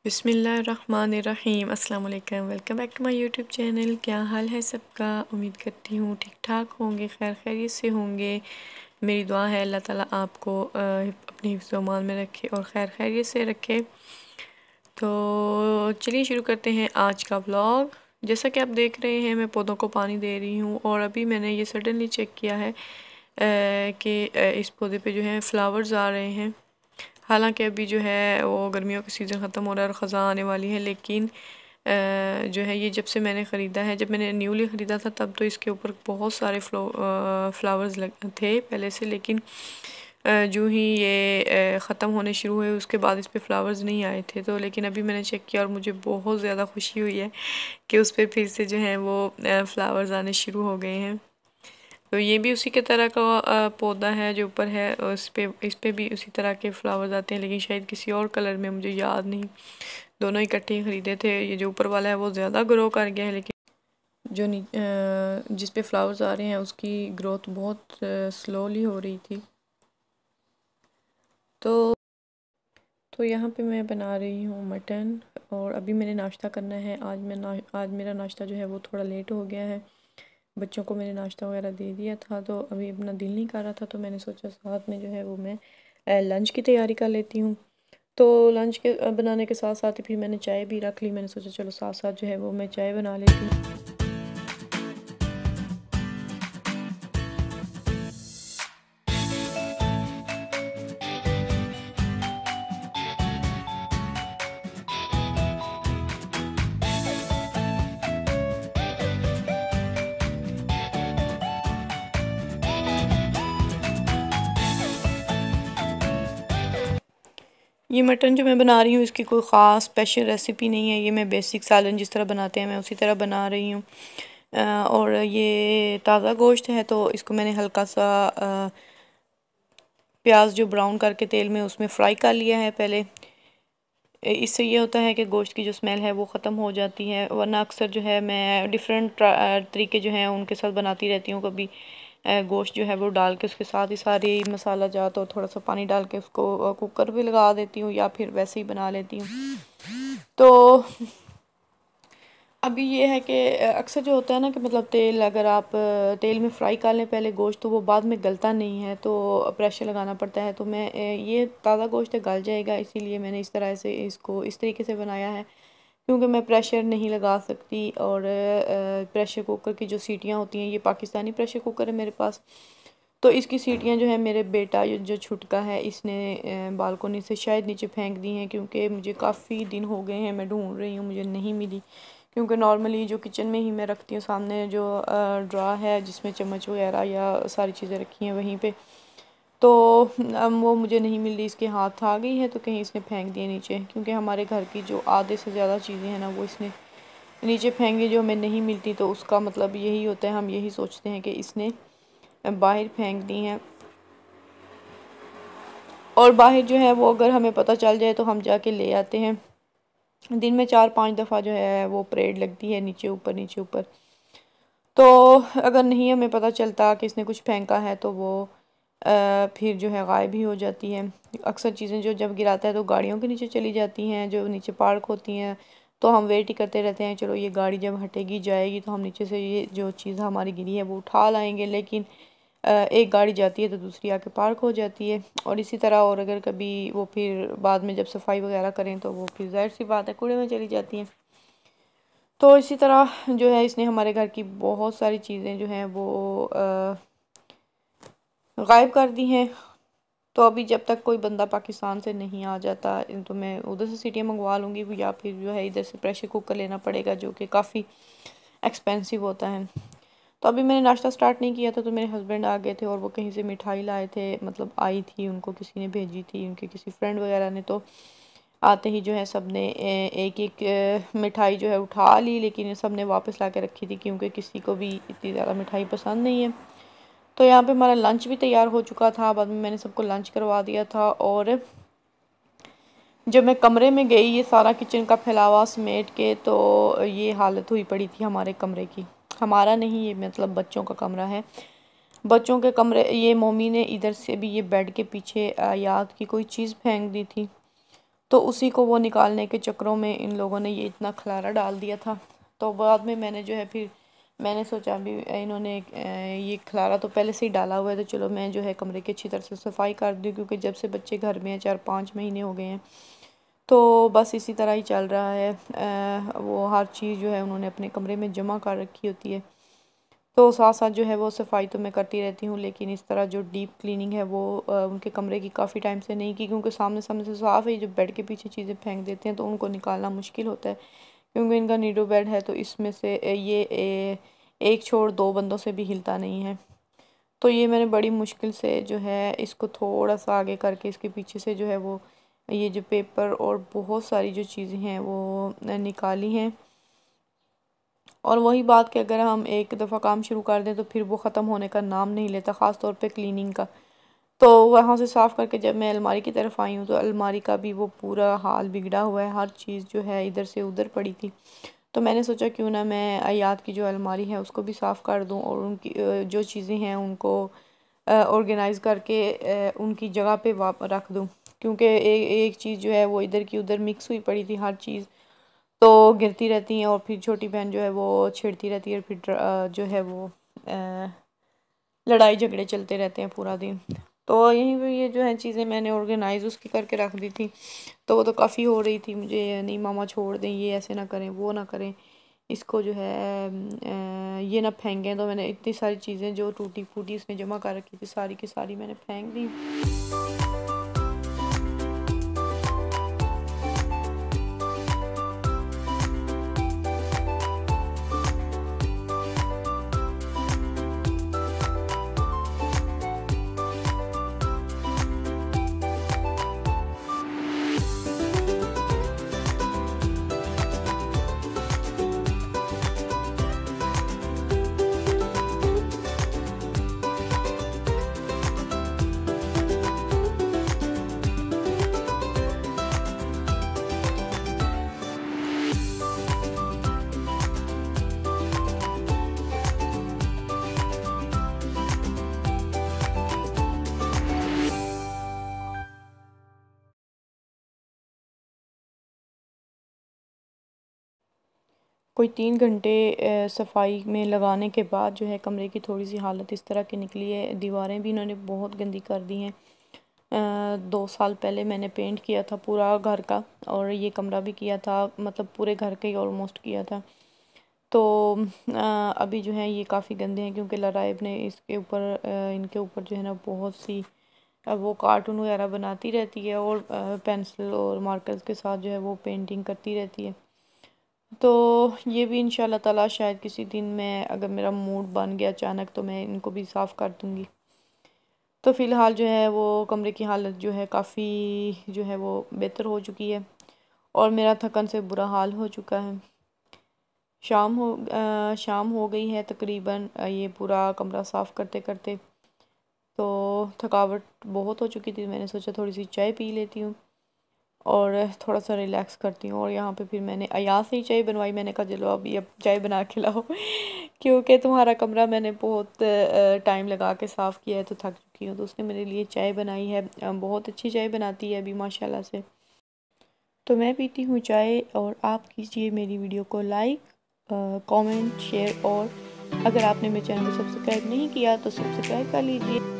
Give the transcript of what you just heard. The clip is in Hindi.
बिस्मिल्लाहिर्रहमानिर्रहीम अस्सलाम वालेकुम। Welcome back to my YouTube channel. क्या हाल है सबका? उम्मीद करती हूँ ठीक ठाक होंगे, खैर खैरियत से होंगे। मेरी दुआ है अल्लाह ताला आपको अपने हिफ्ज़ व अमान में रखे और खैर खैरियत से रखे। तो चलिए शुरू करते हैं आज का व्लॉग। जैसा कि आप देख रहे हैं मैं पौधों को पानी दे रही हूँ और अभी मैंने ये सडनली चेक किया है कि इस पौधे पे जो है फ्लावर्स आ रहे हैं। हालांकि अभी जो है वो गर्मियों का सीज़न ख़त्म हो रहा है और ख़ज़ां आने वाली है, लेकिन जो है ये जब से मैंने ख़रीदा है, जब मैंने न्यूली ख़रीदा था तब तो इसके ऊपर बहुत सारे फ्लावर्स थे पहले से, लेकिन जो ही ये ख़त्म होने शुरू हुए उसके बाद इस पर फ्लावर्स नहीं आए थे। तो लेकिन अभी मैंने चेक किया और मुझे बहुत ज़्यादा खुशी हुई है कि उस पर फिर से जो है वो फ्लावर्स आने शुरू हो गए हैं। तो ये भी उसी के तरह का पौधा है जो ऊपर है, इस पे भी उसी तरह के फ्लावर्स आते हैं, लेकिन शायद किसी और कलर में, मुझे याद नहीं। दोनों इकट्ठे ही ख़रीदे थे। ये जो ऊपर वाला है वो ज़्यादा ग्रो कर गया है, लेकिन जो जिस पे फ्लावर्स आ रहे हैं उसकी ग्रोथ बहुत स्लोली हो रही थी। तो यहाँ पे मैं बना रही हूँ मटन और अभी मैंने नाश्ता करना है। आज मेरा नाश्ता जो है वो थोड़ा लेट हो गया है। बच्चों को मैंने नाश्ता वगैरह दे दिया था, तो अभी अपना दिल नहीं कर रहा था, तो मैंने सोचा साथ में जो है वो मैं लंच की तैयारी कर लेती हूँ। तो लंच के बनाने के साथ साथ ही फिर मैंने चाय भी रख ली। मैंने सोचा चलो साथ साथ जो है वो मैं चाय बना लेती हूँ। ये मटन जो मैं बना रही हूँ इसकी कोई ख़ास स्पेशल रेसिपी नहीं है। ये मैं बेसिक सालन जिस तरह बनाते हैं मैं उसी तरह बना रही हूँ। और ये ताज़ा गोश्त है, तो इसको मैंने हल्का सा प्याज जो ब्राउन करके तेल में उसमें फ्राई कर लिया है पहले। इससे ये होता है कि गोश्त की जो स्मेल है वो ख़त्म हो जाती है, वरना अक्सर जो है मैं डिफरेंट तरीके जो हैं उनके साथ बनाती रहती हूँ। कभी गोश्त जो है वो डाल के उसके साथ ही सारी मसाला जात और थोड़ा सा पानी डाल के उसको कुकर पे लगा देती हूँ, या फिर वैसे ही बना लेती हूँ। तो अभी ये है कि अक्सर जो होता है ना कि मतलब तेल अगर आप तेल में फ्राई कर लें पहले गोश्त, तो वो बाद में गलता नहीं है, तो प्रेशर लगाना पड़ता है। तो मैं ये ताज़ा गोश्त गल जाएगा, इसीलिए मैंने इस तरह से इसको इस तरीके से बनाया है, क्योंकि मैं प्रेशर नहीं लगा सकती। और प्रेशर कुकर की जो सीटियाँ होती हैं, ये पाकिस्तानी प्रेशर कुकर है मेरे पास, तो इसकी सीटियाँ जो है मेरे बेटा जो छुटका है इसने बालकोनी से शायद नीचे फेंक दी हैं, क्योंकि मुझे काफ़ी दिन हो गए हैं मैं ढूंढ रही हूँ, मुझे नहीं मिली। क्योंकि नॉर्मली जो किचन में ही मैं रखती हूँ, सामने जो ड्रा है जिसमें चम्मच वगैरह या सारी चीज़ें रखी हैं वहीं पे, तो अब वो मुझे नहीं मिल रही। इसके हाथ आ गई है तो कहीं इसने फेंक दिए नीचे, क्योंकि हमारे घर की जो आधे से ज़्यादा चीज़ें हैं ना वो इसने नीचे फेंकी, जो हमें नहीं मिलती। तो उसका मतलब यही होता है, हम यही सोचते हैं कि इसने बाहर फेंक दी हैं। और बाहर जो है वो अगर हमें पता चल जाए तो हम जाके ले आते हैं। दिन में 4-5 दफ़ा जो है वो परेड लगती है नीचे ऊपर नीचे ऊपर। तो अगर नहीं हमें पता चलता कि इसने कुछ फेंका है तो वो फिर जो है गायब ही हो जाती है। अक्सर चीज़ें जो जब गिराता है तो गाड़ियों के नीचे चली जाती हैं जो नीचे पार्क होती हैं, तो हम वेट ही करते रहते हैं चलो ये गाड़ी जब हटेगी जाएगी तो हम नीचे से ये जो चीज़ हमारी गिरी है वो उठा लाएंगे। लेकिन एक गाड़ी जाती है तो दूसरी आके पार्क हो जाती है, और इसी तरह। और अगर कभी वो फिर बाद में जब सफाई वगैरह करें तो वो फिर ज़ाहिर सी बात है कूड़े में चली जाती हैं। तो इसी तरह जो है इसने हमारे घर की बहुत सारी चीज़ें जो हैं वो गायब कर दी हैं। तो अभी जब तक कोई बंदा पाकिस्तान से नहीं आ जाता तो मैं उधर से सीटियाँ मंगवा लूँगी, या फिर जो है इधर से प्रेशर कुकर लेना पड़ेगा जो कि काफ़ी एक्सपेंसिव होता है। तो अभी मैंने नाश्ता स्टार्ट नहीं किया था, तो मेरे हस्बैंड आ गए थे और वो कहीं से मिठाई लाए थे, मतलब आई थी, उनको किसी ने भेजी थी, उनके किसी फ्रेंड वगैरह ने। तो आते ही जो है सब ने एक एक मिठाई जो है उठा ली, लेकिन सब ने वापस ला के रखी थी क्योंकि किसी को भी इतनी ज़्यादा मिठाई पसंद नहीं है। तो यहाँ पे हमारा लंच भी तैयार हो चुका था, बाद में मैंने सबको लंच करवा दिया था। और जब मैं कमरे में गई ये सारा किचन का फैलावा समेट के, तो ये हालत हुई पड़ी थी हमारे कमरे की। हमारा नहीं, ये मतलब बच्चों का कमरा है। बच्चों के कमरे, ये मोमी ने इधर से भी ये बेड के पीछे याद की कोई चीज़ फेंक दी थी, तो उसी को वो निकालने के चक्करों में इन लोगों ने ये इतना खलारा डाल दिया था। तो बाद में मैंने जो है फिर मैंने सोचा अभी इन्होंने ये खलारा तो पहले से ही डाला हुआ है, तो चलो मैं जो है कमरे की अच्छी तरह से सफाई कर दूँ, क्योंकि जब से बच्चे घर में हैं 4-5 महीने हो गए हैं, तो बस इसी तरह ही चल रहा है। वो हर चीज़ जो है उन्होंने अपने कमरे में जमा कर रखी होती है, तो साथ साथ जो है वो सफाई तो मैं करती रहती हूँ, लेकिन इस तरह जो डीप क्लीनिंग है वो उनके कमरे की काफ़ी टाइम से नहीं की, क्योंकि सामने सामने से साफ़ है, जो बेड के पीछे चीज़ें फेंक देते हैं तो उनको निकालना मुश्किल होता है, क्योंकि इनका नीडो बेड है, तो इसमें से ये एक छोड़ दो बंदों से भी हिलता नहीं है। तो ये मैंने बड़ी मुश्किल से जो है इसको थोड़ा सा आगे करके इसके पीछे से जो है वो ये जो पेपर और बहुत सारी जो चीज़ें हैं वो निकाली हैं। और वही बात कि अगर हम एक दफ़ा काम शुरू कर दें तो फिर वो ख़त्म होने का नाम नहीं लेता, ख़ास तौर पे क्लीनिंग का। तो वहाँ से साफ़ करके जब मैं अलमारी की तरफ आई हूँ तो अलमारी का भी वो पूरा हाल बिगड़ा हुआ है, हर चीज़ जो है इधर से उधर पड़ी थी। तो मैंने सोचा क्यों ना मैं आयात की जो अलमारी है उसको भी साफ़ कर दूँ और उनकी जो चीज़ें हैं उनको ऑर्गेनाइज़ करके उनकी जगह पे रख दूँ, क्योंकि एक चीज़ जो है वो इधर की उधर मिक्स हुई पड़ी थी हर चीज़, तो गिरती रहती हैं और फिर छोटी बहन जो है वो छेड़ती रहती है, फिर जो है वो लड़ाई झगड़े चलते रहते हैं पूरा दिन। तो यहीं पे ये जो है चीज़ें मैंने ऑर्गेनाइज़ उसकी करके रख दी थी, तो वो तो काफ़ी हो रही थी मुझे, नहीं मामा छोड़ दें, ये ऐसे ना करें, वो ना करें, इसको जो है ये ना फेंकें। तो मैंने इतनी सारी चीज़ें जो टूटी फूटी इसमें जमा कर रखी थी सारी की सारी मैंने फेंक दी। कोई 3 घंटे सफाई में लगाने के बाद जो है कमरे की थोड़ी सी हालत इस तरह की निकली है। दीवारें भी इन्होंने बहुत गंदी कर दी हैं। 2 साल पहले मैंने पेंट किया था पूरा घर का, और ये कमरा भी किया था, मतलब पूरे घर का ही ऑलमोस्ट किया था। तो अभी जो है ये काफ़ी गंदे हैं, क्योंकि लराइब ने इसके ऊपर इनके ऊपर जो है ना बहुत सी वो कार्टून वगैरह बनाती रहती है, और पेंसिल और मार्कर्स के साथ जो है वो पेंटिंग करती रहती है। तो ये भी इंशाल्लाह ताला शायद किसी दिन मैं, अगर मेरा मूड बन गया अचानक, तो मैं इनको भी साफ़ कर दूँगी। तो फ़िलहाल जो है वो कमरे की हालत जो है काफ़ी जो है वो बेहतर हो चुकी है, और मेरा थकन से बुरा हाल हो चुका है। शाम हो गई है तकरीबन, ये पूरा कमरा साफ़ करते करते, तो थकावट बहुत हो चुकी थी। मैंने सोचा थोड़ी सी चाय पी लेती हूँ और थोड़ा सा रिलैक्स करती हूँ। और यहाँ पे फिर मैंने अयाज से ही चाय बनवाई, मैंने कहा चलो अभी अब चाय बना के लाओ क्योंकि तुम्हारा कमरा मैंने बहुत टाइम लगा के साफ़ किया है, तो थक चुकी हूँ। तो उसने मेरे लिए चाय बनाई है, बहुत अच्छी चाय बनाती है अभी माशाल्लाह से। तो मैं पीती हूँ चाय, और आप कीजिए मेरी वीडियो को लाइक, कमेंट, शेयर, और अगर आपने मेरे चैनल को सब्सक्राइब नहीं किया तो सब्सक्राइब कर लीजिए।